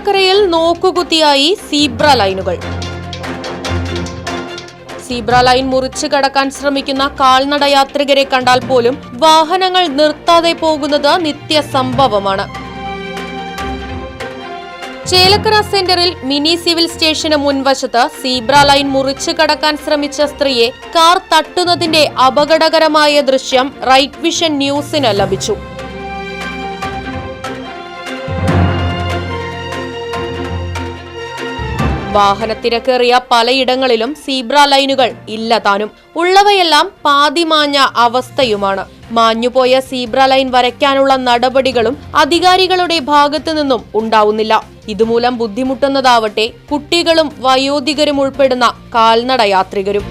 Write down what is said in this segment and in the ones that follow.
ചേലക്കരയിൽ നോക്കുകുത്തിയായി സീബ്ര ലൈനുകൾ. Zebra line മുറിച്ചു കടക്കാൻ ശ്രമിക്കുന്ന കാൽനട യാത്രികരെ കണ്ടാൽ പോലും വാഹനങ്ങൾ നിർത്താതെ പോകുന്നത് നിത്യസംഭവമാണ്. ചേലക്കര സെന്ററിൽ മിനി സിവിൽ സ്റ്റേഷന് മുൻവശത്ത് സീബ്ര ലൈൻ മുറിച്ചു കടക്കാൻ ശ്രമിച്ച സ്ത്രീയെ കാർ തട്ടുന്നതിന്റെ അപകടകരമായ ദൃശ്യം റൈറ്റ് വിഷൻ ന്യൂസിന് ലഭിച്ചു. വാഹനത്തിരക്കേറിയ പലയിടങ്ങളിലും സീബ്ര ലൈനുകൾ ഇല്ല താനും. ഉള്ളവയെല്ലാം പാതിമാഞ്ഞ അവസ്ഥയുമാണ്. മാഞ്ഞുപോയ സീബ്ര ലൈൻ വരയ്ക്കാനുള്ള നടപടികളും അധികാരികളുടെ ഭാഗത്തു നിന്നും ഉണ്ടാവുന്നില്ല. ഇതുമൂലം ബുദ്ധിമുട്ടുന്നതാവട്ടെ കുട്ടികളും വയോധികരും ഉൾപ്പെടുന്ന കാൽനട യാത്രികരും.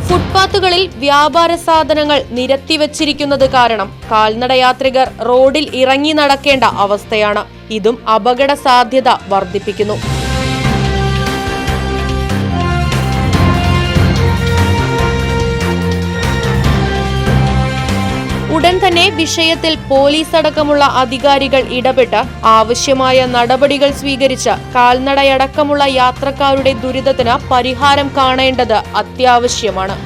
ഫുട്പാത്തുകളിൽ വ്യാപാര സാധനങ്ങൾ നിരത്തിവച്ചിരിക്കുന്നത് കാരണം കാൽനട യാത്രികർ റോഡിൽ ഇറങ്ങി നടക്കേണ്ട അവസ്ഥയാണ്. ഇതും അപകട സാധ്യത വർദ്ധിപ്പിക്കുന്നു. ഉടൻ തന്നെ വിഷയത്തിൽ പോലീസ് അടക്കമുള്ള അധികാരികൾ ഇടപെട്ട് ആവശ്യമായ നടപടികൾ സ്വീകരിച്ച് കാൽനടയടക്കമുള്ള യാത്രക്കാരുടെ ദുരിതത്തിന് പരിഹാരം കാണേണ്ടത് അത്യാവശ്യമാണ്.